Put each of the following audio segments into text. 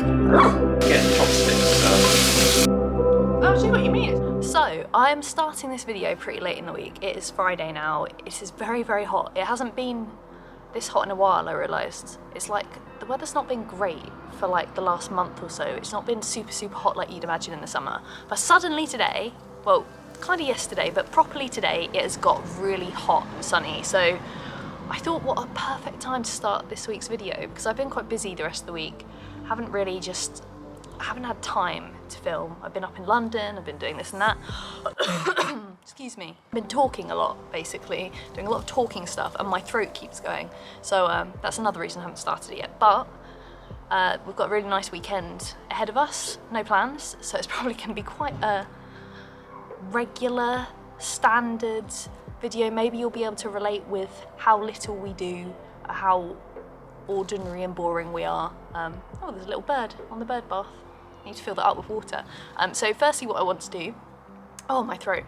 Get chopsticks. Oh, I see what you mean. So, I am starting this video pretty late in the week. It is Friday now. It is very, very hot. It hasn't been this hot in a while, I realised. It's like, the weather's not been great for like the last month or so. It's not been super, super hot like you'd imagine in the summer. But suddenly today, well, kind of yesterday, but properly today, it has got really hot and sunny. So I thought, what a perfect time to start this week's video, because I've been quite busy the rest of the week. I haven't had time to film. I've been up in London, I've been doing this and that. Excuse me. I've been talking a lot, basically, doing a lot of talking stuff, and my throat keeps going. So that's another reason I haven't started it yet. But we've got a really nice weekend ahead of us, no plans, so it's probably going to be quite a regular, standard video. Maybe you'll be able to relate with how little we do, how ordinary and boring we are. Oh, there's a little bird on the bird bath. I need to fill that up with water. So firstly, what I want to do, oh, my throat.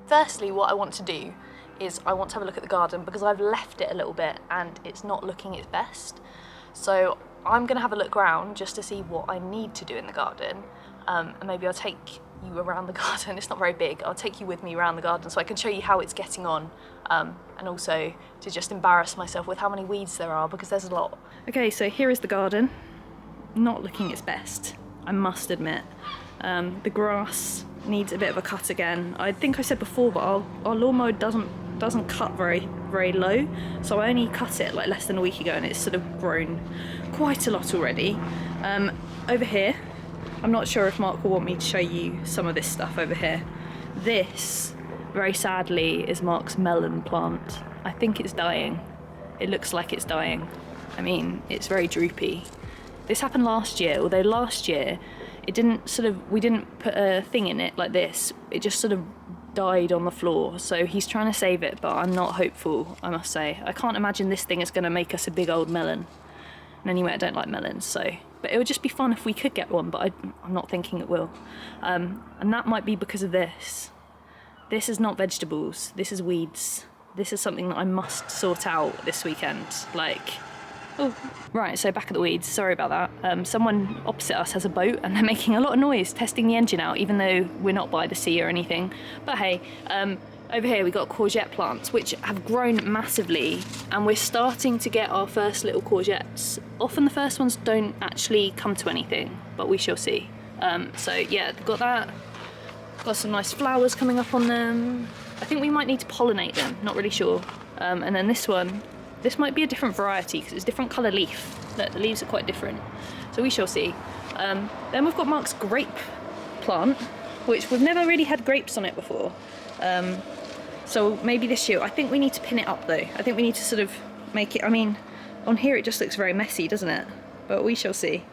Firstly, what I want to do is I want to have a look at the garden, because I've left it a little bit and it's not looking its best. So I'm gonna have a look around just to see what I need to do in the garden. And maybe I'll take you around the garden. It's not very big. I'll take you with me around the garden so I can show you how it's getting on, and also to just embarrass myself with how many weeds there are, because there's a lot. Okay, so here is the garden. Not looking its best, I must admit. The grass needs a bit of a cut again. I think I said before, but our lawnmower doesn't cut very, very low, so I only cut it like less than a week ago and it's sort of grown quite a lot already. Over here, I'm not sure if Mark will want me to show you some of this stuff over here. This, very sadly, is Mark's melon plant. I think it's dying. It looks like it's dying. I mean, it's very droopy. This happened last year, although last year we didn't put a thing in it like this. It just sort of died on the floor. So he's trying to save it, but I'm not hopeful, I must say. I can't imagine this thing is going to make us a big old melon. And anyway, I don't like melons, so. But it would just be fun if we could get one, but I'm not thinking it will. And that might be because of this. This is not vegetables, this is weeds. This is something that I must sort out this weekend. Like, oh, right, so back at the weeds, sorry about that. Someone opposite us has a boat and they're making a lot of noise, testing the engine out, even though we're not by the sea or anything. But hey, over here we got courgette plants, which have grown massively, and we're starting to get our first little courgettes. Often the first ones don't actually come to anything, but we shall see. So yeah, got that. Got some nice flowers coming up on them. I think we might need to pollinate them, not really sure. And then this one, this might be a different variety because it's a different colour leaf. Look, the leaves are quite different. So we shall see. Then we've got Mark's grape plant, which we've never really had grapes on it before. So maybe this year. I think we need to pin it up though. I think we need to sort of make it, I mean, on here it just looks very messy, doesn't it? But we shall see.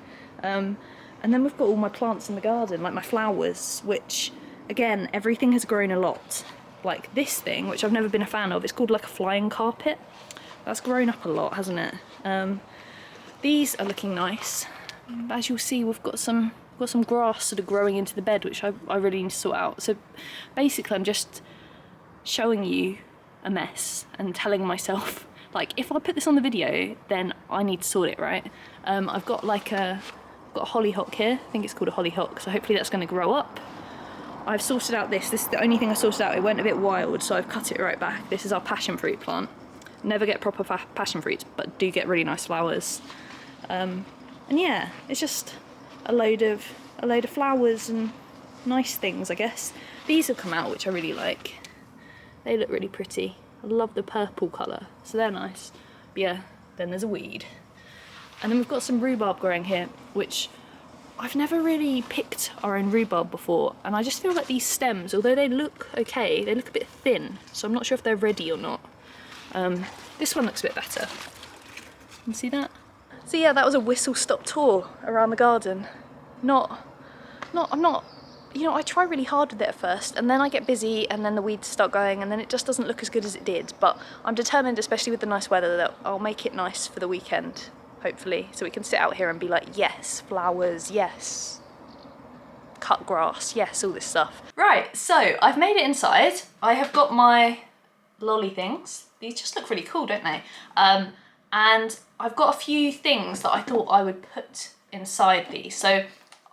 And then we've got all my plants in the garden, like my flowers, which, again, everything has grown a lot. Like this thing, which I've never been a fan of, it's called like a flying carpet. That's grown up a lot, hasn't it? These are looking nice. As you'll see, we've got some grass sort of growing into the bed, which I really need to sort out. So basically, I'm just showing you a mess and telling myself, like, if I put this on the video, then I need to sort it, right? I've got a hollyhock here. I think it's called a hollyhock, so hopefully that's going to grow up. I've sorted out this. This is the only thing I sorted out. It went a bit wild, so I've cut it right back. This is our passion fruit plant. Never get proper passion fruits, but do get really nice flowers. And yeah, it's just a load of flowers and nice things, I guess. These have come out, which I really like. They look really pretty. I love the purple colour, so they're nice. But yeah, then there's a weed. And then we've got some rhubarb growing here, which I've never really picked our own rhubarb before, and I just feel like these stems, although they look okay, they look a bit thin, so I'm not sure if they're ready or not. This one looks a bit better. You see that? So yeah, that was a whistle-stop tour around the garden. I'm not, you know, I try really hard with it at first, and then I get busy, and then the weeds start going, and then it just doesn't look as good as it did. But I'm determined, especially with the nice weather, that I'll make it nice for the weekend, hopefully, so we can sit out here and be like, yes, flowers, yes, cut grass, yes, all this stuff. Right, so I've made it inside. I have got my lolly things. These just look really cool, don't they? And I've got a few things that I thought I would put inside these. So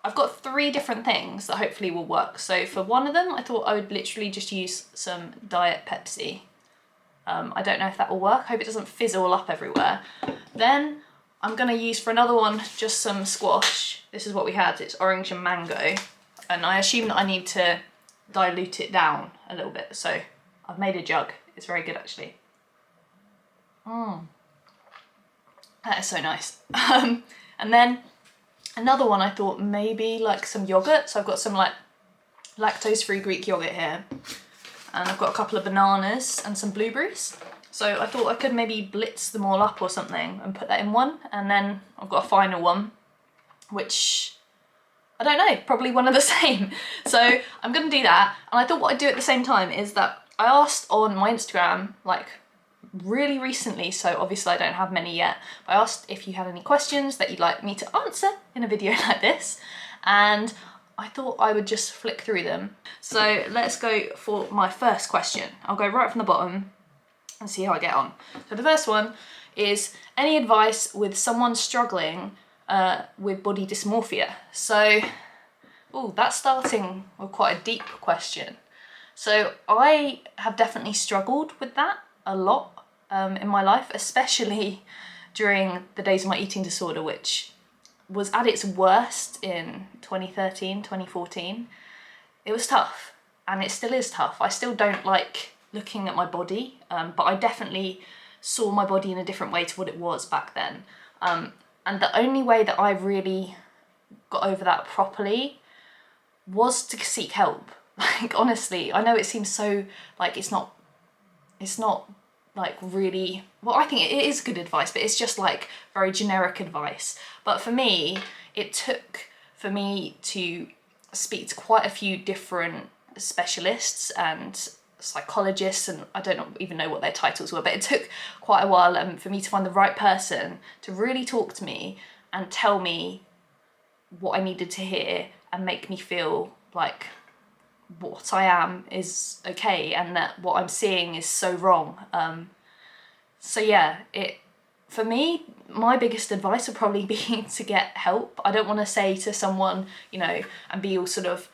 I've got 3 different things that hopefully will work. So for one of them, I thought I would literally just use some Diet Pepsi. I don't know if that will work. I hope it doesn't fizz all up everywhere. Then I'm gonna use for another one just some squash. This is what we had, it's orange and mango. And I assume that I need to dilute it down a little bit. So I've made a jug. It's very good actually. That is so nice. And then another one I thought maybe like some yogurt. So I've got some like lactose-free Greek yogurt here. And I've got a couple of bananas and some blueberries. So I thought I could maybe blitz them all up or something and put that in one. And then I've got a final one, which I don't know, probably one of the same. So I'm gonna do that. And I thought what I'd do at the same time is that I asked on my Instagram, like really recently, so obviously I don't have many yet, but I asked if you had any questions that you'd like me to answer in a video like this. And I thought I would just flick through them. So let's go for my first question. I'll go right from the bottom and see how I get on. So the first one is, any advice with someone struggling with body dysmorphia? So, that's starting with quite a deep question. So I have definitely struggled with that a lot in my life, especially during the days of my eating disorder, which was at its worst in 2013, 2014. It was tough, and it still is tough. I still don't like looking at my body, but I definitely saw my body in a different way to what it was back then. And the only way that I really got over that properly was to seek help. Like, honestly, I know it seems so, like, it's not like really, well, I think it is good advice, but it's just like very generic advice. But for me, it took for me to speak to quite a few different specialists and psychologists, and I don't even know what their titles were, but it took quite a while for me to find the right person to really talk to me and tell me what I needed to hear and make me feel like what I am is okay and that what I'm seeing is so wrong. So yeah, for me, my biggest advice would probably be to get help. I don't want to say to someone, you know, and be all sort of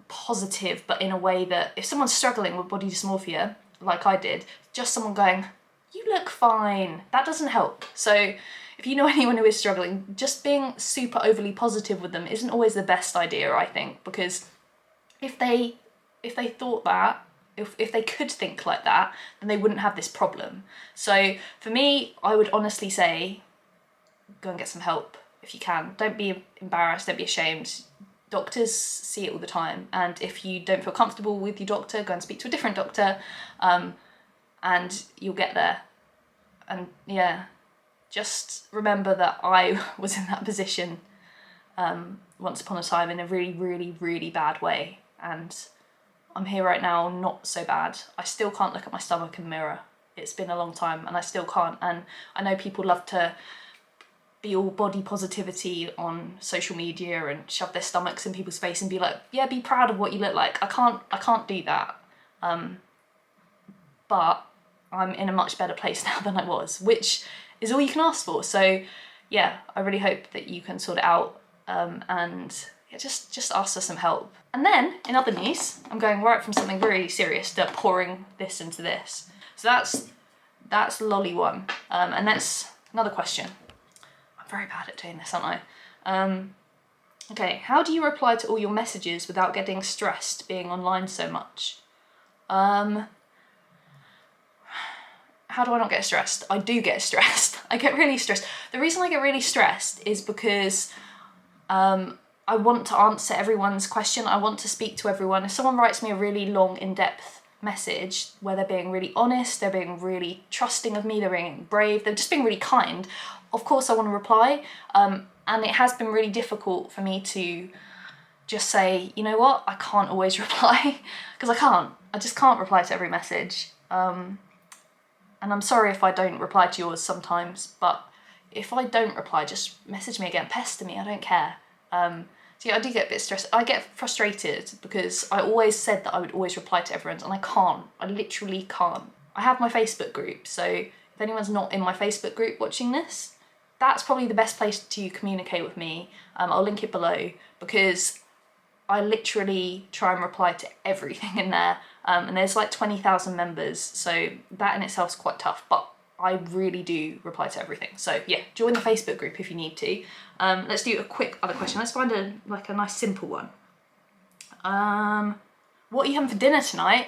positive, but in a way that if someone's struggling with body dysmorphia, like I did, just someone going, you look fine, that doesn't help. So if you know anyone who is struggling, just being super overly positive with them isn't always the best idea, I think, because if they thought that, if they could think like that, then they wouldn't have this problem. So for me, I would honestly say, go and get some help if you can. Don't be embarrassed, don't be ashamed. Doctors see it all the time, and if you don't feel comfortable with your doctor, go and speak to a different doctor, and you'll get there. And yeah, just remember that I was in that position once upon a time in a really, really, really bad way, and I'm here right now, not so bad. I still can't look at my stomach in the mirror. It's been a long time and I still can't. And I know people love to be all body positivity on social media and shove their stomachs in people's face and be like, yeah, be proud of what you look like. I can't do that. But I'm in a much better place now than I was, which is all you can ask for. So yeah, I really hope that you can sort it out, and yeah, just ask for some help. And then, in other news, I'm going right from something really serious to pouring this into this. So that's lolly one. And that's another question. I'm very bad at doing this, aren't I? Okay, how do you reply to all your messages without getting stressed being online so much? How do I not get stressed? I do get stressed. I get really stressed. The reason I get really stressed is because I want to answer everyone's question. I want to speak to everyone. If someone writes me a really long, in-depth message where they're being really honest, they're being really trusting of me, they're being brave, they're just being really kind, of course I want to reply. And it has been really difficult for me to just say, you know what, I can't always reply, because I just can't reply to every message. And I'm sorry if I don't reply to yours sometimes, but if I don't reply, just message me again, pester me, I don't care. So yeah, I do get a bit stressed. I get frustrated because I always said that I would always reply to everyone's, and I can't. I literally can't. I have my Facebook group, so if anyone's not in my Facebook group watching this, that's probably the best place to communicate with me. I'll link it below, because I literally try and reply to everything in there. And there's like 20,000 members, so that in itself is quite tough, but I really do reply to everything. So yeah, join the Facebook group if you need to. Let's do a quick other question. Let's find a nice simple one. What are you having for dinner tonight?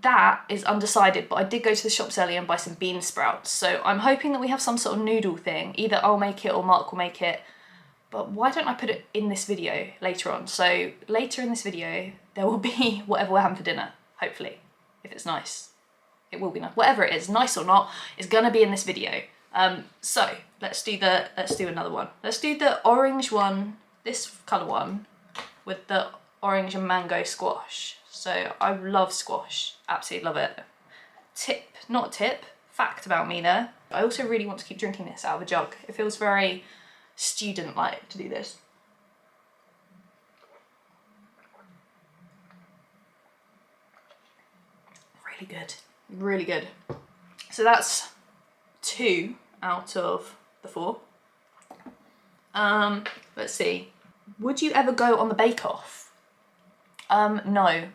That is undecided, but I did go to the shops earlier and buy some bean sprouts. So I'm hoping that we have some sort of noodle thing. Either I'll make it or Mark will make it. But why don't I put it in this video later on? So later in this video, there will be whatever we're having for dinner, hopefully, if it's nice. It will be nice. Whatever it is, nice or not, is gonna be in this video. So let's do another one. Let's do the orange one, this colour one, with the orange and mango squash. So I love squash, absolutely love it. Fact about me there. I also really want to keep drinking this out of a jug. It feels very student-like to do this. Really good, really good. So that's 2 out of the 4. Let's see. Would you ever go on the bake-off? No.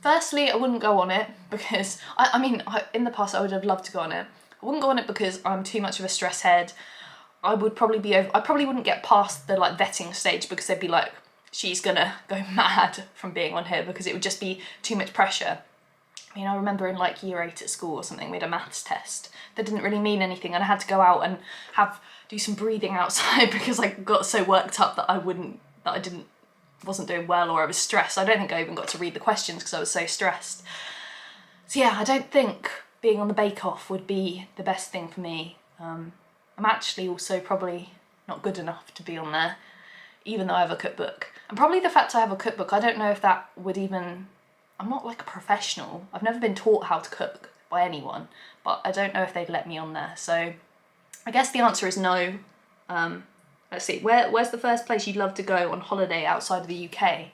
Firstly, I wouldn't go on it because, in the past I would have loved to go on it. I wouldn't go on it because I'm too much of a stress head. I probably wouldn't get past the vetting stage, because they'd be like, she's gonna go mad from being on here, because it would just be too much pressure. I mean, I remember in year 8 at school or something, we had a maths test that didn't really mean anything, and I had to go out and do some breathing outside because I got so worked up that I wasn't doing well, or I was stressed. I don't think I even got to read the questions because I was so stressed. So yeah, I don't think being on the bake-off would be the best thing for me. I'm actually also probably not good enough to be on there, even though I have a cookbook. And probably the fact I have a cookbook, I don't know if that would even... I'm not a professional. I've never been taught how to cook by anyone, but I don't know if they'd let me on there. So I guess the answer is no. Let's see, where's the first place you'd love to go on holiday outside of the UK?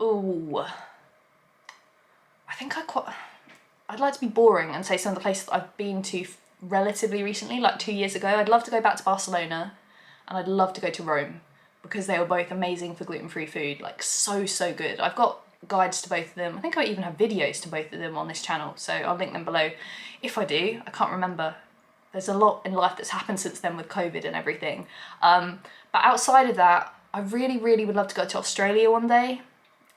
Ooh, I think I'd like to be boring and say some of the places that I've been to relatively recently, like 2 years ago. I'd love to go back to Barcelona, and I'd love to go to Rome, because they were both amazing for gluten-free food, so good. I've got guides to both of them. I think I even have videos to both of them on this channel, so I'll link them below if I do. I can't remember. There's a lot in life that's happened since then with COVID and everything. But outside of that, I really would love to go to Australia one day.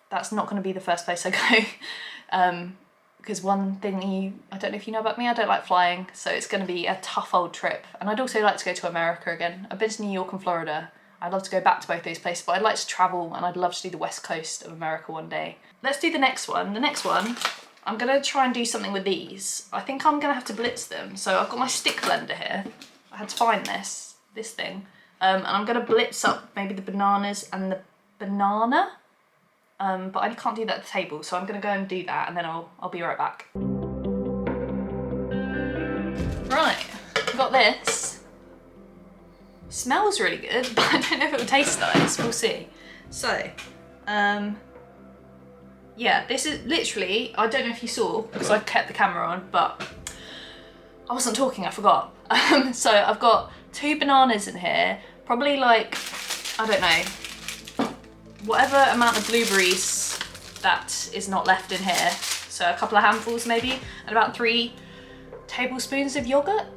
That's not going to be the first place I go. Because one thing I don't know if you know about me, I don't like flying, so it's going to be a tough old trip. And I'd also like to go to America again. I've been to New York and Florida. I'd love to go back to both those places, but I'd like to travel, and I'd love to do the west coast of America one day. Let's do the next one. The next one, I'm gonna try and do something with these. I think I'm gonna have to blitz them. So I've got my stick blender here. I had to find this thing. And I'm gonna blitz up maybe the bananas and the banana. But I can't do that at the table, so I'm gonna go and do that, and then I'll be right back. Right, I've got this. Smells really good, but I don't know if it will taste nice. We'll see. So, yeah, this is literally, I don't know if you saw, because I kept the camera on, but I wasn't talking, I forgot. So I've got 2 bananas in here, probably I don't know, whatever amount of blueberries that is not left in here. So a couple of handfuls maybe, and about 3 tablespoons of yogurt.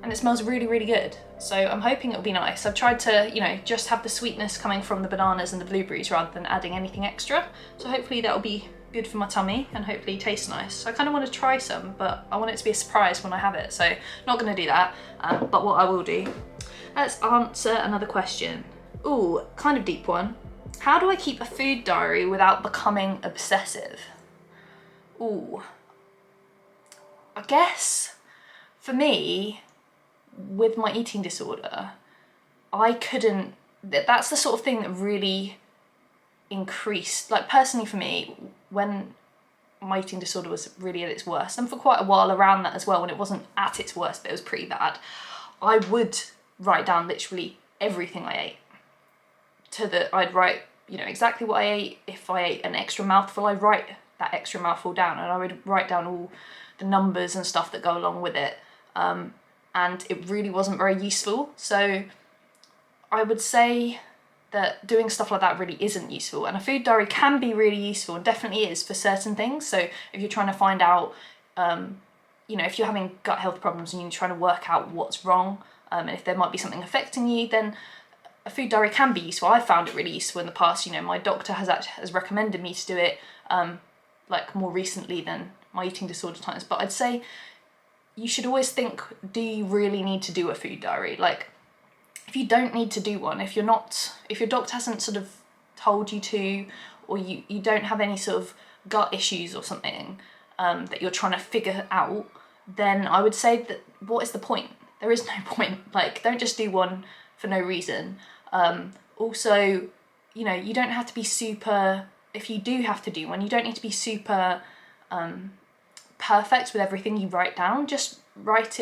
And it smells really good. So I'm hoping it'll be nice. I've tried to, just have the sweetness coming from the bananas and the blueberries rather than adding anything extra. So hopefully that'll be good for my tummy and hopefully taste nice. So I kind of want to try some, but I want it to be a surprise when I have it. So not going to do that, but what I will do, let's answer another question. Ooh, kind of deep one. How do I keep a food diary without becoming obsessive? Ooh, I guess for me, with my eating disorder, that's the sort of thing that really increased, personally for me, when my eating disorder was really at its worst, and for quite a while around that as well, when it wasn't at its worst, but it was pretty bad, I would write down literally everything I ate. I'd write, exactly what I ate. If I ate an extra mouthful, I'd write that extra mouthful down, and I would write down all the numbers and stuff that go along with it. and it really wasn't very useful. So I would say that doing stuff like that really isn't useful, and a food diary can be really useful and definitely is for certain things. So if you're trying to find out, you know, if you're having gut health problems and you're trying to work out what's wrong, and if there might be something affecting you, then a food diary can be useful. I've found it really useful in the past. You know, my doctor has recommended me to do it like more recently than my eating disorder times. But I'd say you should always think, do you really need to do a food diary? Like, if you don't need to do one, if your doctor hasn't sort of told you to, or you don't have any sort of gut issues or something that you're trying to figure out, then I would say that what is the point? There is no point. Like, don't just do one for no reason. Also, you know, you don't have to be super, if you do have to do one, you don't need to be super perfect with everything you write down. Just write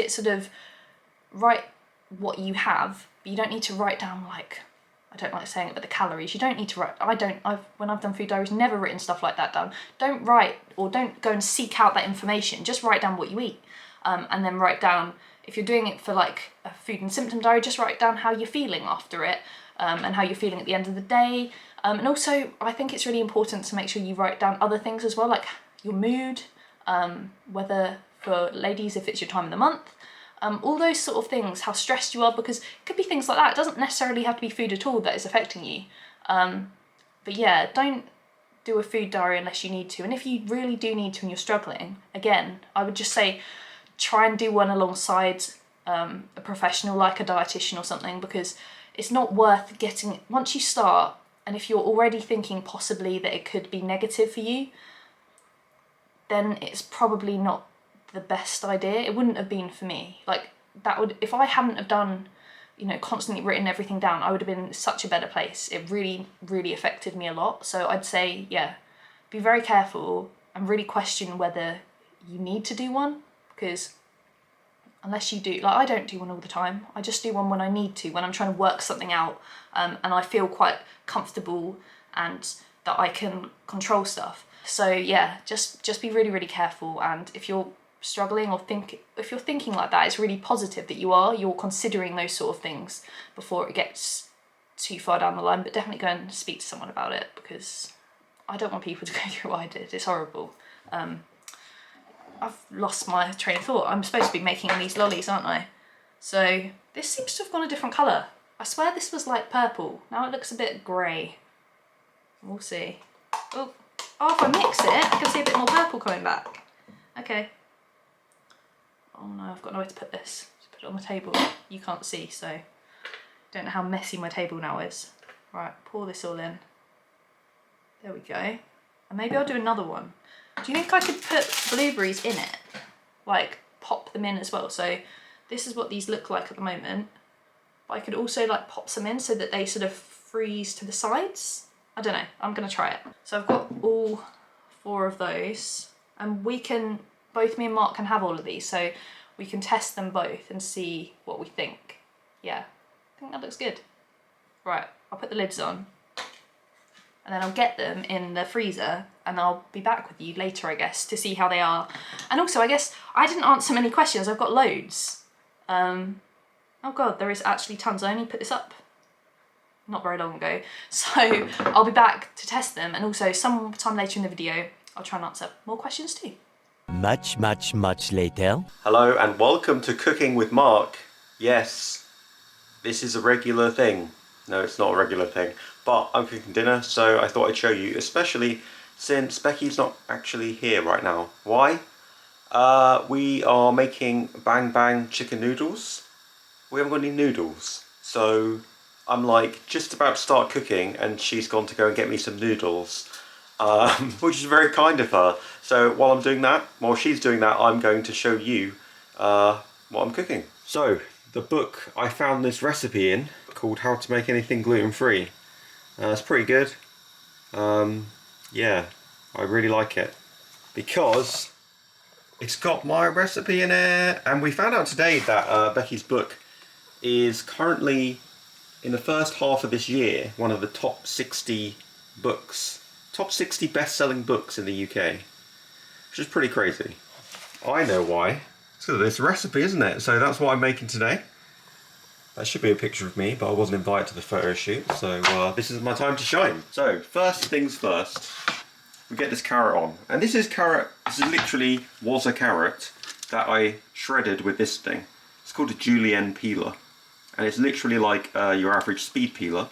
what you have, but you don't need to write down, like, I don't like saying it, but the calories. You don't need to write, when I've done food diaries, never written stuff like that down. Don't write, or don't go and seek out that information. Just write down what you eat. And then write down, if you're doing it for like a food and symptom diary, just write down how you're feeling after it, and how you're feeling at the end of the day. And also, I think it's really important to make sure you write down other things as well, like your mood, whether for ladies, if it's your time of the month, all those sort of things, how stressed you are, because it could be things like that. It doesn't necessarily have to be food at all that is affecting you. But yeah, don't do a food diary unless you need to. And if you really do need to and you're struggling, again, I would just say try and do one alongside a professional like a dietitian or something, because it's not worth getting, once you start, and if you're already thinking possibly that it could be negative for you, then it's probably not the best idea. It wouldn't have been for me. Like, that would, if I hadn't have done, you know, constantly written everything down, I would have been in such a better place. It really, really affected me a lot. So I'd say, yeah, be very careful and really question whether you need to do one, because unless you do, like, I don't do one all the time. I just do one when I need to, when I'm trying to work something out, and I feel quite comfortable and that I can control stuff. So yeah, just be really, really careful. And if you're struggling or if you're thinking like that, it's really positive that you're considering those sort of things before it gets too far down the line. But definitely go and speak to someone about it, because I don't want people to go through what I did. It's horrible. I've lost my train of thought. I'm supposed to be making these lollies, aren't I? So this seems to have gone a different colour. I swear this was like purple. Now it looks a bit grey. We'll see. Oh, if I mix it, I can see a bit more purple coming back. Okay. Oh no, I've got nowhere to put this. Just put it on the table. You can't see, so don't know how messy my table now is. Right, pour this all in. There we go. And maybe I'll do another one. Do you think I could put blueberries in it? Like, pop them in as well? So this is what these look like at the moment. But I could also like pop some in so that they sort of freeze to the sides. I don't know, I'm gonna try it. So I've got all 4 of those, and both me and Mark can have all of these, so we can test them both and see what we think. Yeah, I think that looks good. Right, I'll put the lids on, and then I'll get them in the freezer, and I'll be back with you later, I guess, to see how they are. And also, I guess I didn't answer many questions. I've got loads. Oh God, there is actually tons. I only put this up not very long ago. So I'll be back to test them, and also sometime later in the video, I'll try and answer more questions too. Much later. Hello and welcome to Cooking with Mark. Yes, this is a regular thing. No, it's not a regular thing, but I'm cooking dinner, so I thought I'd show you, especially since Becky's not actually here right now. Why? We are making bang bang chicken noodles. We haven't got any noodles, so I'm like just about to start cooking and she's gone to go and get me some noodles, which is very kind of her. So while she's doing that, I'm going to show you what I'm cooking. So the book I found this recipe in, called How to Make Anything Gluten-Free. It's pretty good. Yeah, I really like it because it's got my recipe in it. And we found out today that Becky's book is currently, in the first half of this year, one of the top 60 books, top 60 best-selling books in the UK, which is pretty crazy. I know why. So this recipe, isn't it? So that's what I'm making today. That should be a picture of me, but I wasn't invited to the photo shoot, so this is my time to shine. So first things first, we get this carrot on. And this is literally was a carrot that I shredded with this thing. It's called a julienne peeler. And it's literally like your average speed peeler,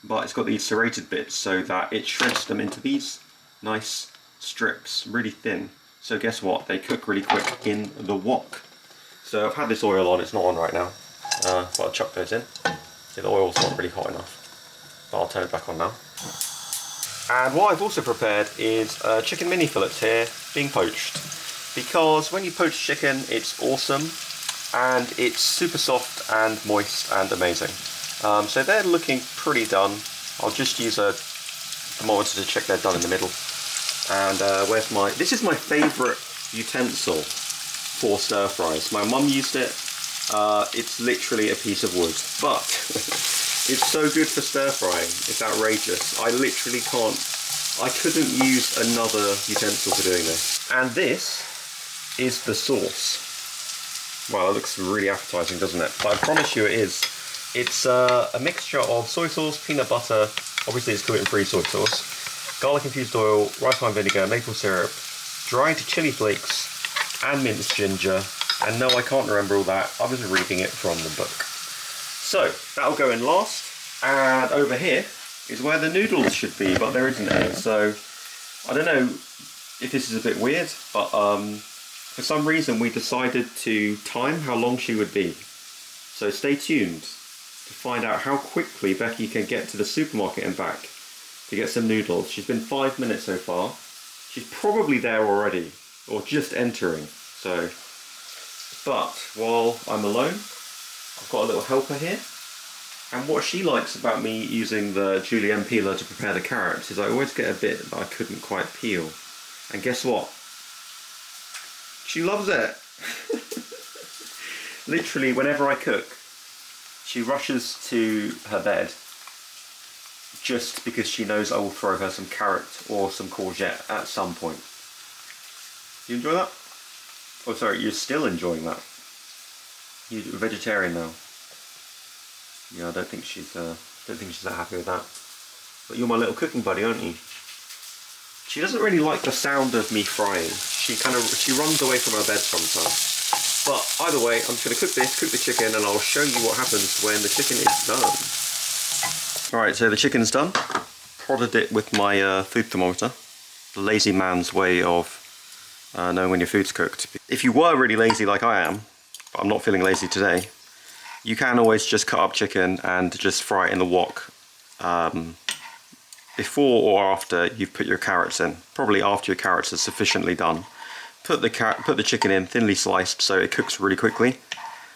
but it's got these serrated bits so that it shreds them into these nice strips, really thin. So guess what? They cook really quick in the wok. So I've had this oil on, it's not on right now. But I'll chuck those in. See, the oil's not really hot enough, but I'll turn it back on now. And what I've also prepared is chicken mini fillets here being poached. Because when you poach chicken, it's awesome and it's super soft and moist and amazing. So they're looking pretty done. I'll just use a thermometer to check they're done in the middle. And this is my favourite utensil for stir fries. My mum used it. It's literally a piece of wood, but it's so good for stir frying. It's outrageous. I couldn't use another utensil for doing this. And this is the sauce. Well, it looks really appetizing, doesn't it? But I promise you it is. It's a mixture of soy sauce, peanut butter, obviously it's gluten-free soy sauce, garlic infused oil, rice wine vinegar, maple syrup, dried chili flakes, and minced ginger. And no, I can't remember all that. I was reading it from the book. So, that'll go in last. And over here is where the noodles should be, but there isn't any. So, I don't know if this is a bit weird, but for some reason we decided to time how long she would be. So stay tuned to find out how quickly Becky can get to the supermarket and back to get some noodles. She's been 5 minutes so far. She's probably there already, or just entering. So. But while I'm alone, I've got a little helper here. And what she likes about me using the julienne peeler to prepare the carrots is I always get a bit that I couldn't quite peel. And guess what? She loves it. Literally, whenever I cook, she rushes to her bed just because she knows I will throw her some carrot or some courgette at some point. You enjoy that? Oh, sorry, you're still enjoying that. You're a vegetarian now. Yeah, I don't think she's that happy with that. But you're my little cooking buddy, aren't you? She doesn't really like the sound of me frying. She runs away from her bed sometimes. But either way, I'm just going to cook the chicken, and I'll show you what happens when the chicken is done. Alright, so the chicken's done. Prodded it with my food thermometer. The lazy man's way of knowing when your food's cooked. If you were really lazy like I am, but I'm not feeling lazy today, you can always just cut up chicken and just fry it in the wok before or after you've put your carrots in. Probably after your carrots are sufficiently done. Put the chicken in thinly sliced so it cooks really quickly.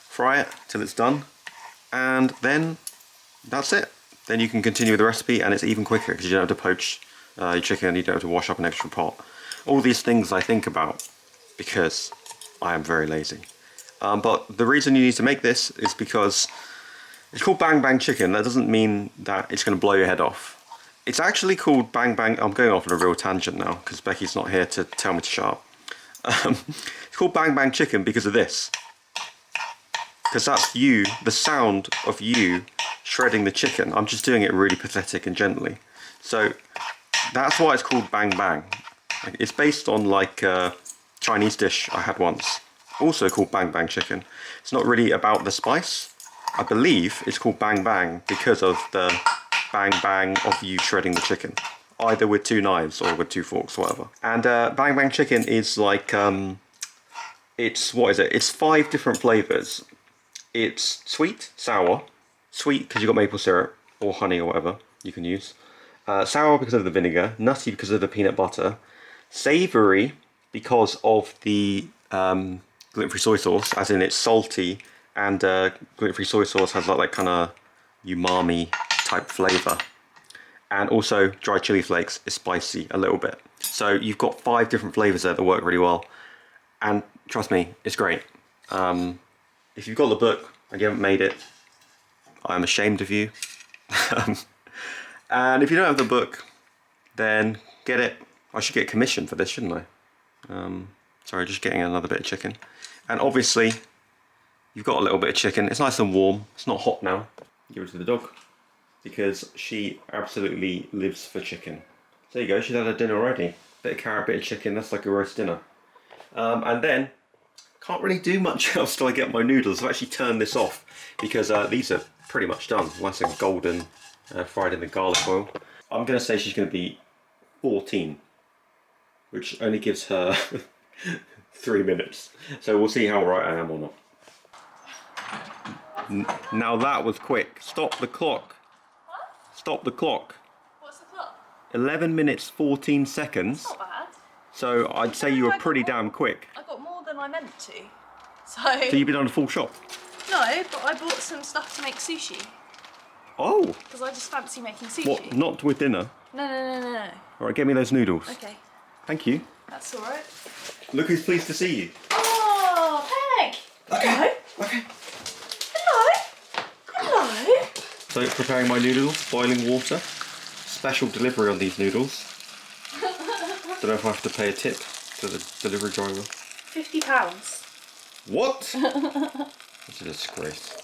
Fry it till it's done, and then that's it. Then you can continue with the recipe, and it's even quicker because you don't have to poach your chicken, you don't have to wash up an extra pot. All these things I think about because I am very lazy. But the reason you need to make this is because it's called Bang Bang Chicken. That doesn't mean that it's going to blow your head off. It's actually called Bang Bang. I'm going off on a real tangent now because Becky's not here to tell me to shut up. It's called Bang Bang Chicken because of this. Because that's you, the sound of you shredding the chicken. I'm just doing it really pathetic and gently. So that's why it's called Bang Bang. It's based on like a Chinese dish I had once, also called Bang Bang Chicken. It's not really about the spice. I believe it's called Bang Bang because of the bang bang of you shredding the chicken, either with 2 knives or with 2 forks, whatever. And Bang Bang Chicken is like, it's 5 different flavours. It's sweet, sour, sweet because you've got maple syrup or honey or whatever you can use, sour because of the vinegar, nutty because of the peanut butter, savoury because of the gluten-free soy sauce, as in it's salty, and gluten-free soy sauce has like kind of umami type flavour. And also dried chili flakes is spicy a little bit. So you've got 5 different flavours there that work really well. And trust me, it's great. If you've got the book and you haven't made it, I'm ashamed of you. And if you don't have the book, then get it. I should get commission for this, shouldn't I? Sorry, just getting another bit of chicken. And obviously, you've got a little bit of chicken. It's nice and warm. It's not hot now. Give it to the dog because she absolutely lives for chicken. So there you go. She's had her dinner already. Bit of carrot, bit of chicken. That's like a roast dinner. And then can't really do much else till I get my noodles. I've actually turned this off because these are pretty much done. Nice and golden, fried in the garlic oil. I'm going to say she's going to be 14, which only gives her 3 minutes. So we'll see how right I am or not. Now that was quick. Stop the clock. What? Stop the clock. What's the clock? 11 minutes 14 seconds. Not bad. So I'd say you were pretty damn quick. I got more than I meant to. So you've been on a full shop? No, but I bought some stuff to make sushi. Oh! Because I just fancy making sushi. What, not with dinner? No. Alright, get me those noodles. Okay. Thank you. That's alright. Look who's pleased to see you. Oh, Peg! Hello. Okay. Hello. So preparing my noodles, boiling water. Special delivery on these noodles. Don't know if I have to pay a tip to the delivery driver. £50. What? It's a disgrace.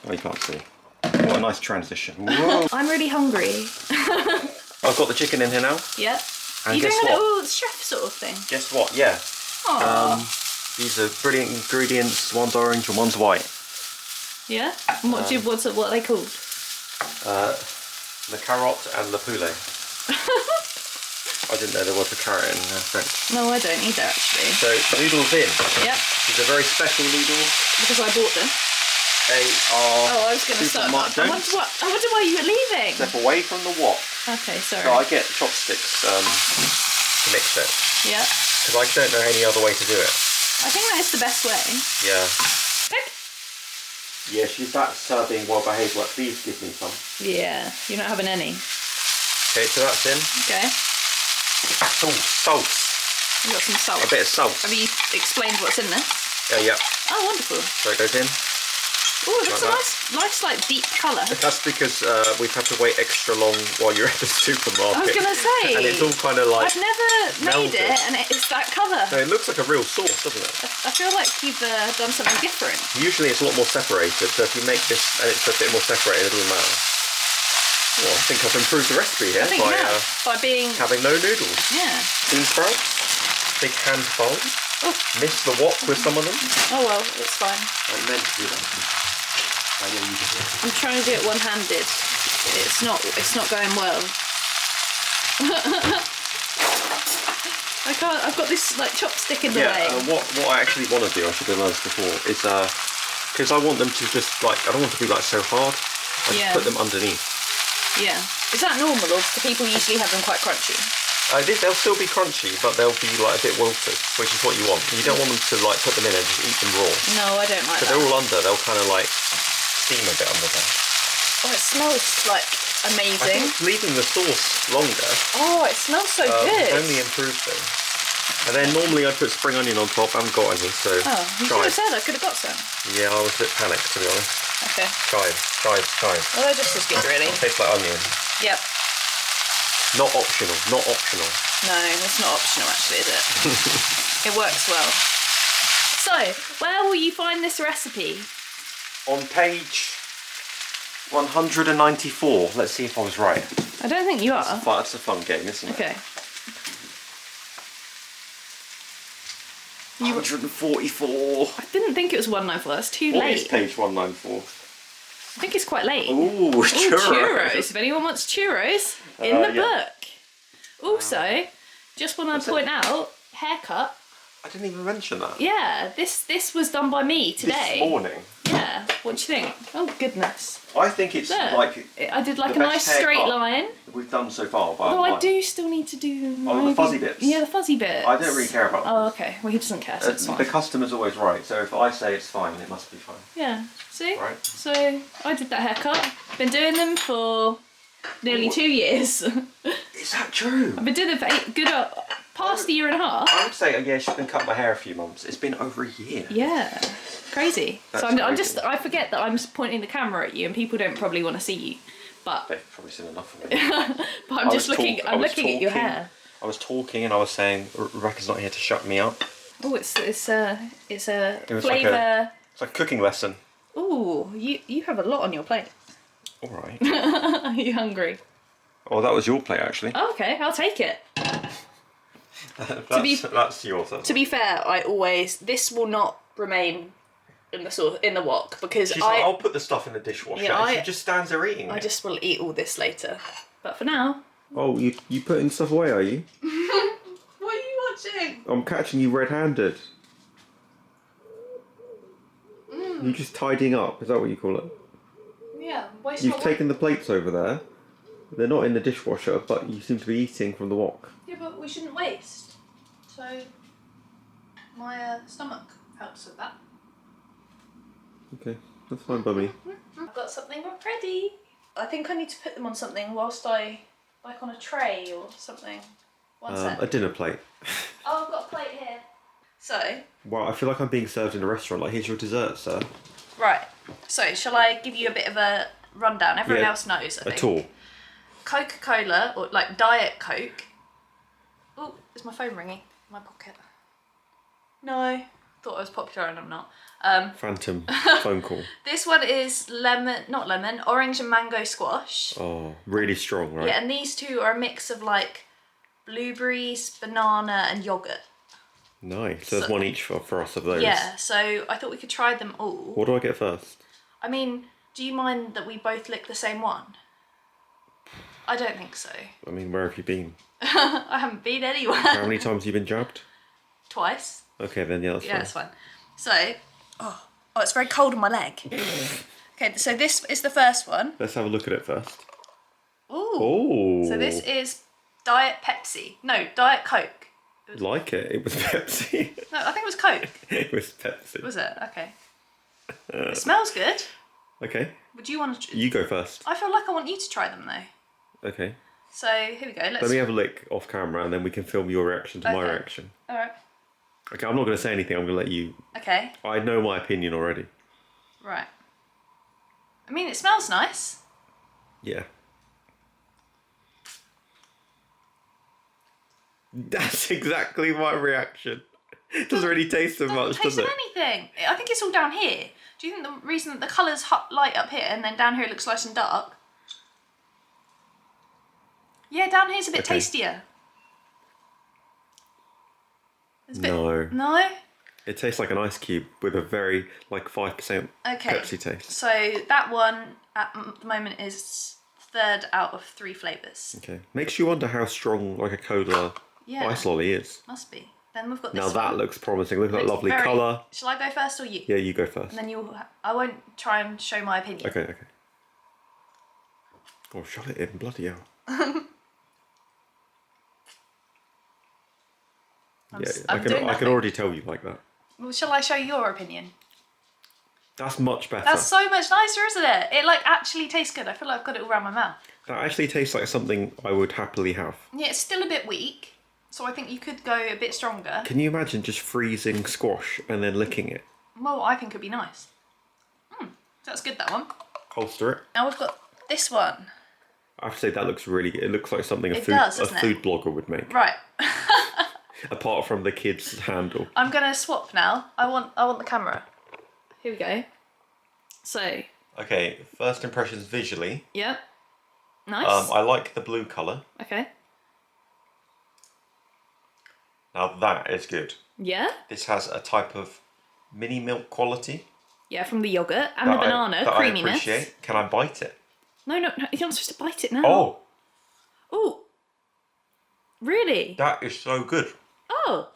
Oh, you can't see. What a nice transition. Whoa. I'm really hungry. I've got the chicken in here now. Yeah. And you guess doing a what? little chef sort of thing? Guess what? Yeah. Aww. These are brilliant ingredients. One's orange and one's white. Yeah? And what are they called? The carrot and the poulet. I didn't know there was a carrot in French. No, I don't either actually. So noodles in. Yep. These are very special noodles. Because I bought them. They are. Oh, I was going to start. I wonder why you were leaving. Step away from the wok. Okay, sorry. So I get chopsticks to mix it. Yeah. Because I don't know any other way to do it. I think that is the best way. Yeah. Peg. Yeah, that's being well behaved. Like, please give me some. Yeah, you're not having any. Okay, so that's in. Okay. Salt. You've got some salt. A bit of salt. Have you explained what's in there? Yeah. Oh, wonderful. So it goes in. Oh, that's a nice, like deep colour. That's because we've had to wait extra long while you're at the supermarket. I was going to say. And it's all kind of like. I've never made it, and it's that colour. No, it looks like a real sauce, doesn't it? I feel like you've done something different. Usually it's a lot more separated, so if you make this and it's a bit more separated, it doesn't matter. Well, I think I've improved the recipe here by being having no noodles. Yeah. Bean sprouts, big handful. Oh. Missed the wok with some of them. Oh well, it's fine. I meant to do that. I know you did it. I'm trying to do it one-handed. It's not going well. I can't. I've got this like chopstick in the way. What I actually want to do, I should have done this before, is because I want them to just like, I don't want it to be like so hard. I just put them underneath. Yeah. Is that normal, or do people usually have them quite crunchy? They'll still be crunchy, but they'll be like a bit wilted, which is what you want. You don't want them to like put them in and just eat them raw. No, I don't like that. They're all under. They'll kind of like steam a bit under there. Oh, it smells like amazing. I think leaving the sauce longer. Oh, it smells so good. Only improves things. And then normally I put spring onion on top. I haven't got any, so. Oh, you should have said I could have got some. Yeah, I was a bit panicked, to be honest. Okay. Chives. Well, they're just as good, really. It tastes like onion. Yep. Not optional. No, it's not optional actually, is it? It works well. So, where will you find this recipe? On page 194. Let's see if I was right. I don't think you are. That's a fun game, isn't it? Okay. 144. I didn't think it was 194. That's too What late. is page 194? I think it's quite late. Ooh, churros. If anyone wants churros, in the book. Also, just want to point out, haircut. I didn't even mention that. Yeah, this was done by me today. This morning. Yeah. What do you think? Oh goodness. I think it's like I did like the a nice best straight haircut line. we've done so far. Although I do still need to do. The fuzzy bits. Yeah, the fuzzy bits. I don't really care about them. Oh, okay. Well, he doesn't care, so it's fine. The customer's always right, so if I say it's fine, it must be fine. Yeah. See? Right. So I did that haircut. Been doing them for nearly 2 years. Is that true? I've been doing them for past a year and a half. I would say, yeah, she's been cutting my hair a few months. It's been over a year. Yeah. Crazy. That's so I'm crazy. I forget that I'm just pointing the camera at you and people don't probably want to see you. But They've probably seen enough of it. but I'm just looking at your hair. I was talking and I was saying, Rebecca's not here to shut me up. Oh, it's a was flavour. It's like a cooking lesson. Ooh, you have a lot on your plate. All right. Are you hungry? Oh, that was your plate actually. Oh, okay, I'll take it. That's yours. To be fair, this will not remain in the wok because She's like, I'll put the stuff in the dishwasher. Yeah, and she just stands there eating. I just will eat all this later. But for now. Oh, you putting stuff away, are you? What are you watching? I'm catching you red-handed. You're just tidying up. Is that what you call it? Yeah. You've taken the plates over there. They're not in the dishwasher, but you seem to be eating from the wok. Yeah, but we shouldn't waste. So my stomach helps with that. Okay, that's fine by me. I've got something ready. I think I need to put them on something whilst like on a tray or something. One sec. A dinner plate. Oh, I've got a plate here. So. Wow, I feel like I'm being served in a restaurant. Like, here's your dessert, sir. Right. So, shall I give you a bit of a rundown? Everyone else knows, I think. At all. Coca-Cola, or like Diet Coke. Oh, is my phone ringing? In my pocket. No. Thought I was popular and I'm not. Phantom phone call. This one is orange and mango squash. Oh, really strong, right? Yeah, and these two are a mix of like blueberries, banana and yogurt. Nice. So there's one each for us of those. Yeah, so I thought we could try them all. What do I get first? I mean, do you mind that we both lick the same one? I don't think so. I mean, where have you been? I haven't been anywhere. How many times have you been jabbed? Twice. Okay, then yeah, that's fine. Yeah, that's fine. So, oh, it's very cold on my leg. Okay, so this is the first one. Let's have a look at it first. Ooh. Ooh. So this is Diet Pepsi. No, Diet Coke. Like it. It was Pepsi. No, I think it was Coke. It was Pepsi. Was it? Okay. It smells good. Okay. Would you want to... You go first. I feel like I want you to try them though. Okay. So, here we go. Let me have a lick off camera and then we can film your reaction to my reaction. Alright. Okay, I'm not going to say anything. I'm going to let you... Okay. I know my opinion already. Right. I mean, it smells nice. Yeah. That's exactly my reaction. It doesn't really taste so much, does it? Doesn't taste of anything. I think it's all down here. Do you think the reason that the colours light up here and then down here it looks nice and dark? Yeah, down here's a bit tastier. No. No? It tastes like an ice cube with a very, like, 5% Pepsi taste. So that one at the moment is third out of 3 flavours. Okay. Makes you wonder how strong, like, a cola ice lolly is. Must be. Then we've got this Now that one. looks promising. Look at that lovely colour. Shall I go first or you? Yeah, you go first. And then I won't try and show my opinion. Okay. Oh, shut it in. Bloody hell. I can already tell you like that. Well, shall I show your opinion? That's much better. That's so much nicer, isn't it? It like actually tastes good. I feel like I've got it all around my mouth. That actually tastes like something I would happily have. Yeah, it's still a bit weak, so I think you could go a bit stronger. Can you imagine just freezing squash and then licking it? Well, I think it'd be nice. That's good, that one. Holster it. Now we've got this one. I have to say that looks really good. It looks like something a food blogger would make. Right. Apart from the kid's handle. I'm gonna swap now. I want the camera. Here we go. So. Okay, first impressions visually. Yep. Nice. I like the blue colour. Okay. Now that is good. Yeah? This has a type of mini milk quality. Yeah, from the yogurt and the banana creaminess. I appreciate. Can I bite it? No, you're not supposed to bite it now. Oh. Oh. Really? That is so good. Oh.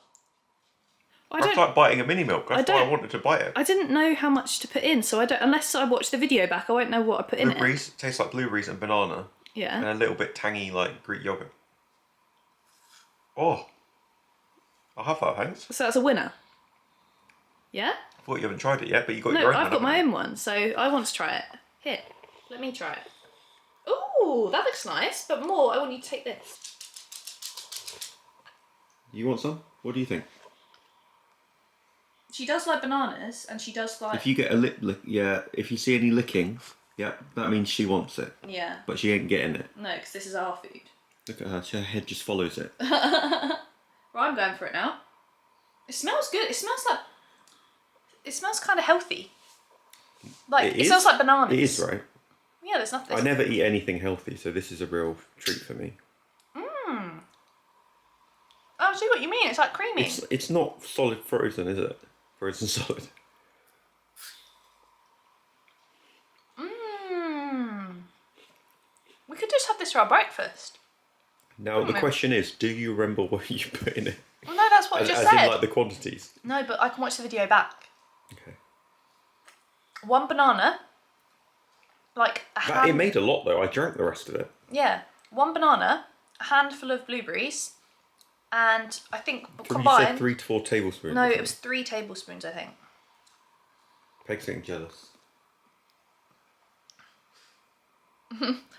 That's like biting a mini milk. That's why I wanted to bite it. I didn't know how much to put in, so unless I watch the video back, I won't know what I put in it. Blueberries, tastes like blueberries and banana. Yeah. And a little bit tangy, like Greek yogurt. Oh. I'll have that, thanks. So that's a winner. Yeah? I thought you haven't tried it yet, but you got your own. No, I've got my own one, so I want to try it. Here, let me try it. Ooh, that looks nice, but more, I want you to take this. You want some? What do you think? She does like bananas, and she does like... If you get a lip lick, yeah, if you see any licking, yeah, that means she wants it. Yeah. But she ain't getting it. No, because this is our food. Look at her, her head just follows it. Right, I'm going for it now. It smells good. It smells kind of healthy. Like it is? smells like bananas. It is, right? Yeah, there's nothing. I never eat anything healthy, so this is a real treat for me. Oh, I see what you mean. It's like creamy. It's not solid frozen, is it? Frozen solid. We could just have this for our breakfast. Now the question is, do you remember what you put in it? Well, no, that's what I just as said. in, like, the quantities? No, but I can watch the video back. Okay. 1 banana. Like a It made a lot, though. I drank the rest of it. Yeah. 1 banana, a handful of blueberries, and I think You combined... said 3 to 4 tablespoons. No, it was 3 tablespoons, I think. Peg's getting jealous.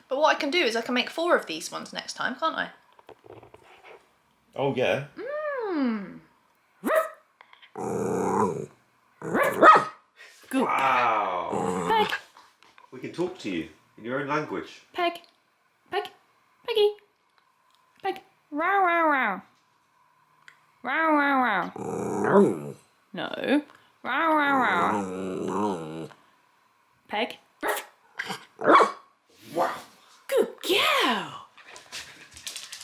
But what I can do is I can make 4 of these ones next time, can't I? Oh, yeah. Good. Wow. Peg, We can talk to you in your own language. Peg, Peg, Peggy, Peg. Wow, wow, wow. Wow, wow, wow. No. Wow, wow, wow. Peg. Wow. Good girl.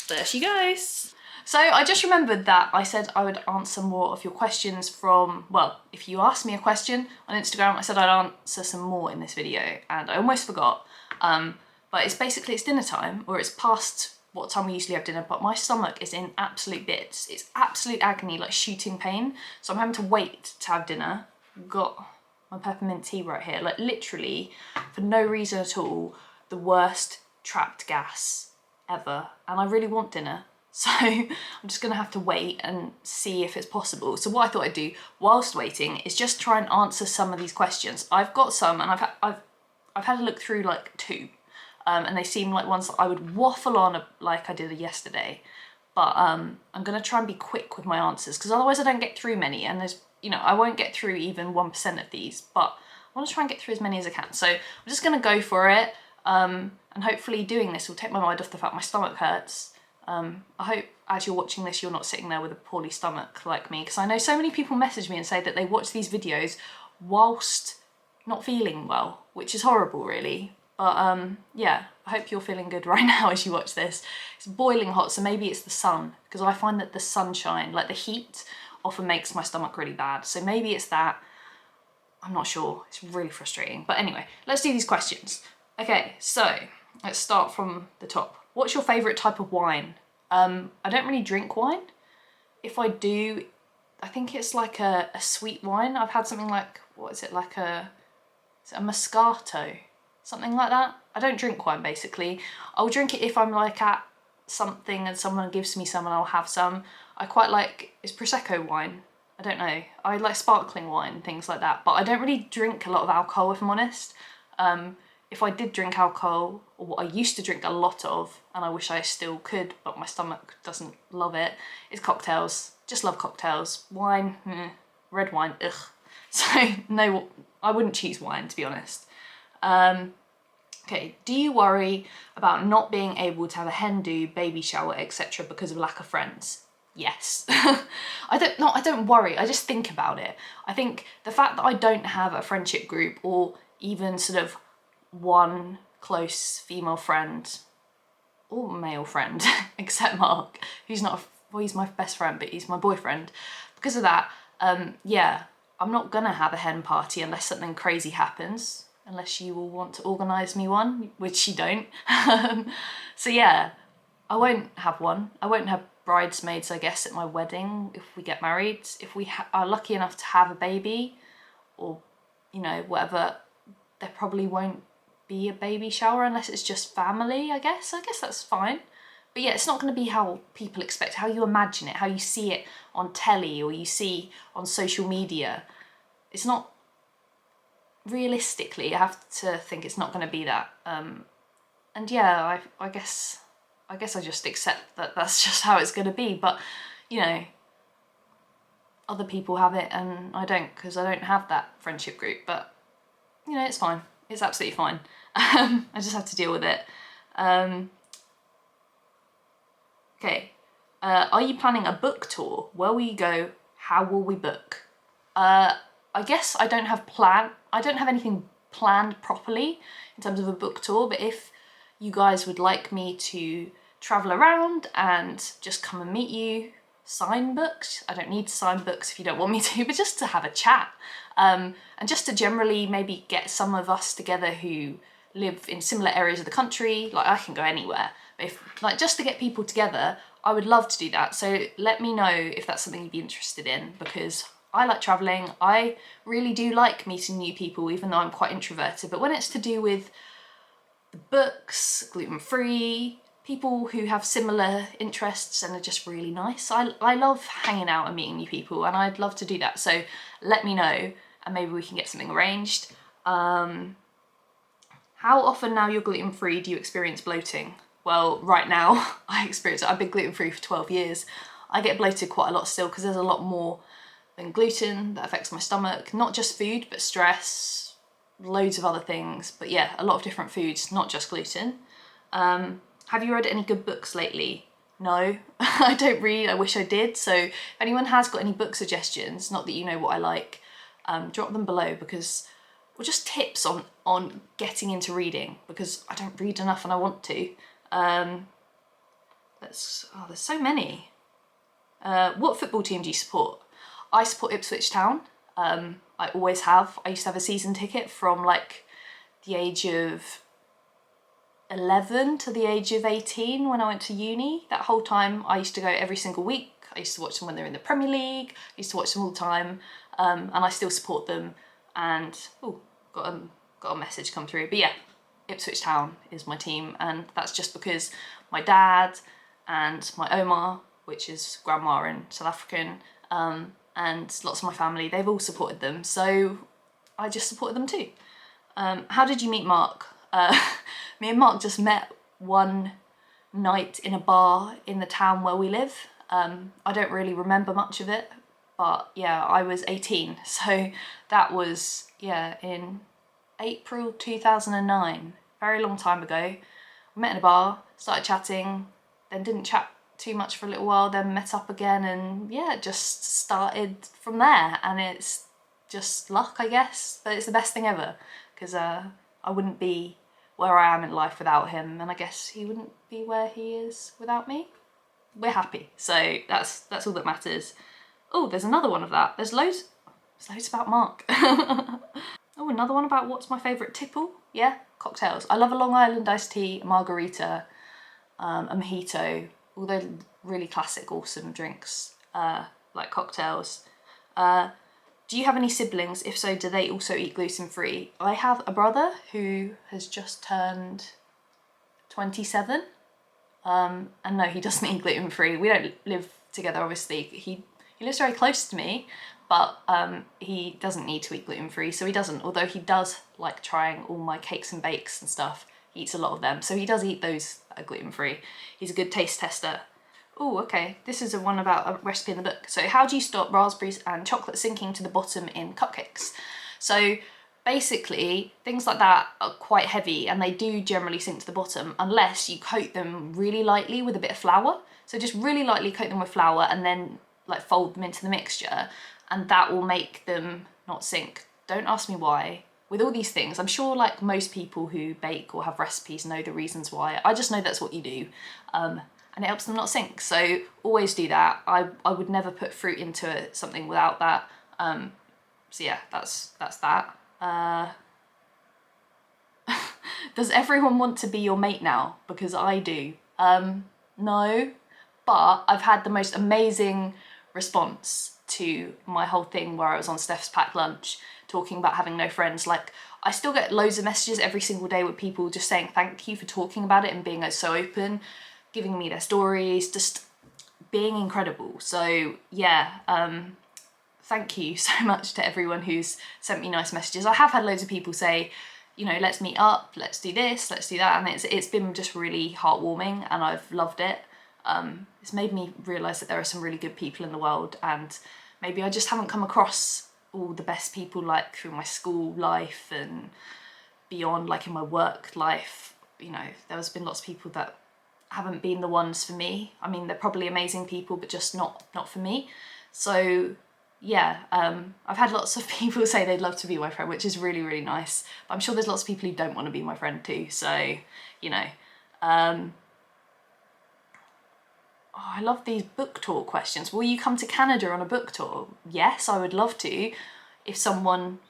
There she goes. So I just remembered that I said I would answer more of your questions from, well, if you asked me a question on Instagram, I said I'd answer some more in this video, and I almost forgot. But it's dinner time, or it's past what time we usually have dinner, but my stomach is in absolute bits. It's absolute agony, like shooting pain. So I'm having to wait to have dinner. I've got my peppermint tea right here, like literally for no reason at all, the worst trapped gas ever. And I really want dinner. So I'm just gonna have to wait and see if it's possible. So what I thought I'd do whilst waiting is just try and answer some of these questions. I've got some, and I've had a look through like 2, and they seem like ones that I would waffle on like I did yesterday. But I'm gonna try and be quick with my answers, because otherwise I don't get through many, and there's, you know, I won't get through even 1% of these, but I want to try and get through as many as I can. So I'm just gonna go for it, and hopefully doing this will take my mind off the fact my stomach hurts. I hope as you're watching this you're not sitting there with a poorly stomach like me, because I know so many people message me and say that they watch these videos whilst not feeling well, which is horrible really. But yeah, I hope you're feeling good right now as you watch this. It's boiling hot, so maybe it's the sun, because I find that the sunshine, like the heat, often makes my stomach really bad. So maybe it's that. I'm not sure. It's really frustrating. But anyway, let's do these questions. Okay, so let's start from the top. What's your favourite type of wine? I don't really drink wine. If I do, I think it's like a sweet wine. I've had something like, what is it, like is it a Moscato? Something like that. I don't drink wine basically. I'll drink it if I'm like at something and someone gives me some and I'll have some. I quite like, it's Prosecco wine. I don't know. I like sparkling wine and things like that, but I don't really drink a lot of alcohol if I'm honest. If I did drink alcohol, or what I used to drink a lot of, and I wish I still could, but my stomach doesn't love it, is cocktails. Just love cocktails. Wine, red wine, ugh. So no, I wouldn't choose wine to be honest. Okay, do you worry about not being able to have a hen do, baby shower, etc. because of lack of friends? Yes. I don't worry, I just think about it. I think the fact that I don't have a friendship group, or even sort of one close female friend or male friend, except Mark, who's not, well, he's my best friend, but he's my boyfriend. Because of that, yeah, I'm not gonna have a hen party unless something crazy happens, unless you will want to organise me one, which you don't. So yeah, I won't have one. I won't have bridesmaids, I guess, at my wedding if we get married. If we are lucky enough to have a baby, or, you know, whatever, there probably won't be a baby shower unless it's just family, I guess. I guess that's fine. But yeah, it's not going to be how people expect, how you imagine it, how you see it on telly or you see on social media. It's not, realistically, I have to think it's not going to be that. And yeah, I guess I just accept that that's just how it's going to be. But, you know, other people have it and I don't, because I don't have that friendship group. But, you know, it's fine. It's absolutely fine. I just have to deal with it. Okay. Are you planning a book tour? Where will you go? how will we book? I guess I don't have anything planned properly in terms of a book tour, but if you guys would like me to travel around and just come and meet you, sign books. I don't need to sign books if you don't want me to, but just to have a chat. And just to generally maybe get some of us together who live in similar areas of the country. Like, I can go anywhere, but if, like, just to get people together, I would love to do that. So let me know if that's something you'd be interested in, because I like traveling. I really do like meeting new people, even though I'm quite introverted. But when it's to do with the books, gluten-free, people who have similar interests and are just really nice, I love hanging out and meeting new people, and I'd love to do that. So let me know and maybe we can get something arranged. How often now you're gluten-free do you experience bloating? Well, right now I experience it. I've been gluten-free for 12 years. I get bloated quite a lot still because there's a lot more than gluten that affects my stomach. Not just food, but stress, loads of other things. But yeah, a lot of different foods, not just gluten. Have you read any good books lately? No, I don't read. I wish I did. So if anyone has got any book suggestions, not that you know what I like, drop them below, because, or just tips on getting into reading, because I don't read enough and I want to. There's so many. What football team do you support? I support Ipswich Town. I always have. I used to have a season ticket from like the age of 11 to the age of 18 when I went to uni. That whole time I used to go every single week. I used to watch them when they're in the Premier League. I used to watch them all the time, and I still support them. And got a message come through. But yeah, Ipswich Town is my team, and that's just because my dad and my Oma, which is grandma in South African, and lots of my family, they've all supported them, so I just supported them too. How did you meet Mark? Me and Mark just met one night in a bar in the town where we live. I don't really remember much of it, but yeah, I was 18, so that was, yeah, in April 2009, very long time ago. We met in a bar, started chatting, then didn't chat too much for a little while, then met up again, and yeah, it just started from there. And it's just luck, I guess, but it's the best thing ever, because I wouldn't be where I am in life without him, and I guess he wouldn't be where he is without me. We're happy, so that's all that matters. Oh, there's another one of that. There's loads about Mark. Oh, another one about what's my favourite tipple. Yeah, cocktails. I love a Long Island iced tea, a margarita, a mojito, all those really classic, awesome drinks, like cocktails. Do you have any siblings? If so, do they also eat gluten-free? I have a brother who has just turned 27. And no, he doesn't eat gluten-free. We don't live together, obviously. He lives very close to me, but he doesn't need to eat gluten-free, so he doesn't. Although he does like trying all my cakes and bakes and stuff. He eats a lot of them, so he does eat those that are gluten-free. He's a good taste tester. Oh, okay, this is one about a recipe in the book. So how do you stop raspberries and chocolate sinking to the bottom in cupcakes? So basically, things like that are quite heavy, and they do generally sink to the bottom unless you coat them really lightly with a bit of flour. So just really lightly coat them with flour and then like fold them into the mixture, and that will make them not sink. Don't ask me why. With all these things, I'm sure like most people who bake or have recipes know the reasons why. I just know that's what you do. And it helps them not sink. So always do that. I would never put fruit into something without that. So yeah, that's that. Does everyone want to be your mate now? Because I do. No, but I've had the most amazing response to my whole thing where I was on Steph's packed lunch talking about having no friends. Like, I still get loads of messages every single day with people just saying thank you for talking about it and being so open, giving me their stories, just being incredible. So yeah, thank you so much to everyone who's sent me nice messages. I have had loads of people say, you know, let's meet up, let's do this, let's do that, and it's been just really heartwarming, and I've loved it. It's made me realise that there are some really good people in the world, and maybe I just haven't come across all the best people like through my school life and beyond, like in my work life. You know, there's been lots of people that haven't been the ones for me. I mean, they're probably amazing people, but just not for me. So yeah, I've had lots of people say they'd love to be my friend, which is really, really nice. But I'm sure there's lots of people who don't want to be my friend too, so, you know. Oh, I love these book tour questions. Will you come to Canada on a book tour? Yes, I would love to, if someone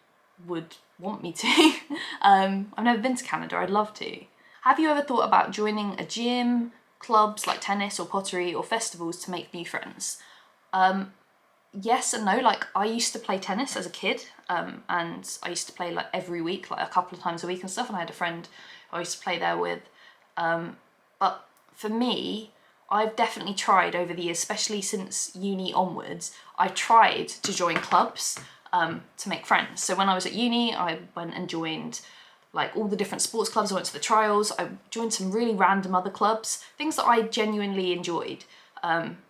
would want me to. I've never been to Canada, I'd love to. Have you ever thought about joining a gym, clubs like tennis or pottery or festivals to make new friends? Yes and no. Like, I used to play tennis as a kid, and I used to play like every week, like a couple of times a week and stuff, and I had a friend I used to play there with. But for me, I've definitely tried over the years, especially since uni onwards, I tried to join clubs to make friends. So when I was at uni, I went and joined like all the different sports clubs. I went to the trials, I joined some really random other clubs, things that I genuinely enjoyed,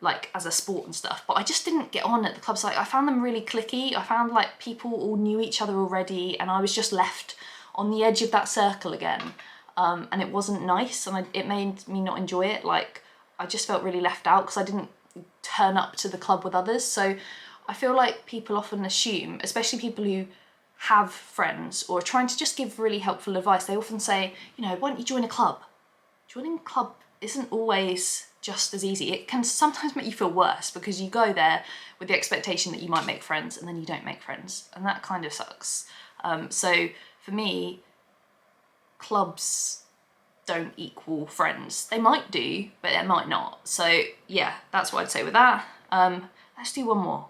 like as a sport and stuff, but I just didn't get on at the clubs. Like, I found them really cliquey. I found like people all knew each other already, and I was just left on the edge of that circle again. And it wasn't nice, and it made me not enjoy it. Like, I just felt really left out because I didn't turn up to the club with others. So I feel like people often assume, especially people who have friends or are trying to just give really helpful advice, they often say, you know, why don't you join a club? Joining a club isn't always just as easy. It can sometimes make you feel worse because you go there with the expectation that you might make friends and then you don't make friends, and that kind of sucks. So for me, clubs don't equal friends. They might do, but they might not. So yeah, that's what I'd say with that. Let's do one more.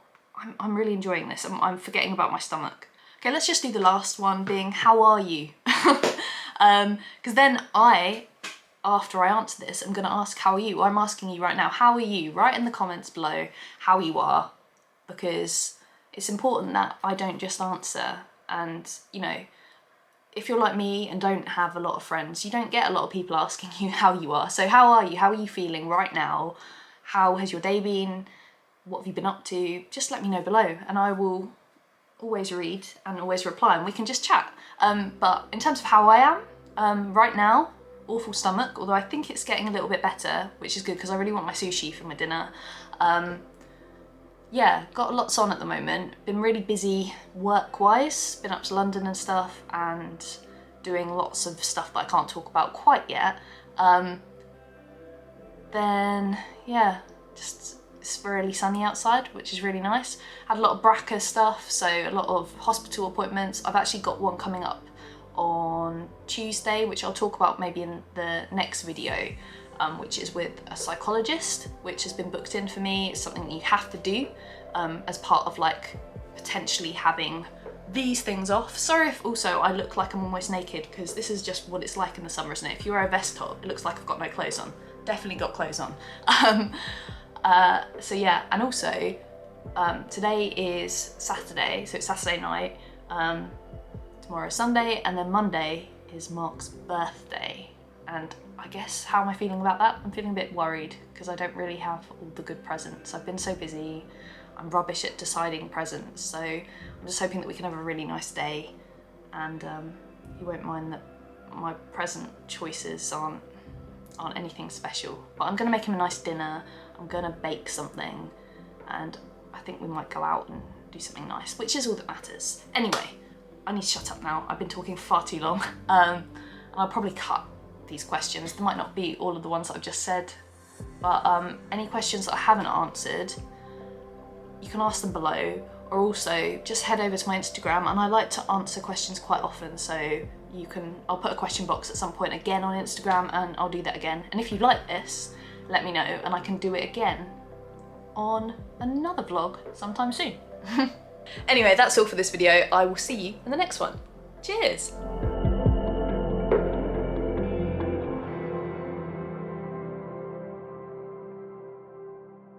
I'm really enjoying this. I'm forgetting about my stomach. Okay, let's just do the last one, being how are you? Because then after I answer this, I'm going to ask how are you. I'm asking you right now, how are you? Write in the comments below how you are, because it's important that I don't just answer. And, you know, if you're like me and don't have a lot of friends, you don't get a lot of people asking you how you are. So how are you? How are you feeling right now? How has your day been? What have you been up to? Just let me know below, and I will always read and always reply, and we can just chat. But in terms of how I am, right now, awful stomach, although I think it's getting a little bit better, which is good because I really want my sushi for my dinner. Yeah, got lots on at the moment. Been really busy work-wise, been up to London and stuff, and doing lots of stuff that I can't talk about quite yet. Then, yeah, just it's really sunny outside, which is really nice. Had a lot of BRCA stuff, so a lot of hospital appointments. I've actually got one coming up on Tuesday, which I'll talk about maybe in the next video, which is with a psychologist, which has been booked in for me. It's something that you have to do as part of like potentially having these things off. Sorry if also I look like I'm almost naked, because this is just what it's like in the summer, isn't it? If you wear a vest top, it looks like I've got no clothes on. Definitely got clothes on. So yeah, and also today is Saturday, so it's Saturday night. Tomorrow's Sunday, and then Monday is Mark's birthday. And I guess, how am I feeling about that? I'm feeling a bit worried because I don't really have all the good presents. I've been so busy. I'm rubbish at deciding presents, so I'm just hoping that we can have a really nice day, and you won't mind that my present choices aren't anything special. But I'm gonna make him a nice dinner. I'm gonna bake something, and I think we might go out and do something nice, which is all that matters. Anyway, I need to shut up now. I've been talking far too long, and I'll probably cut these questions. There might not be all of the ones that I've just said, but any questions that I haven't answered, you can ask them below, or also just head over to my Instagram, and I like to answer questions quite often, so I'll put a question box at some point again on Instagram, and I'll do that again. And if you like this, let me know, and I can do it again on another vlog sometime soon. Anyway, that's all for this video. I will see you in the next one. Cheers!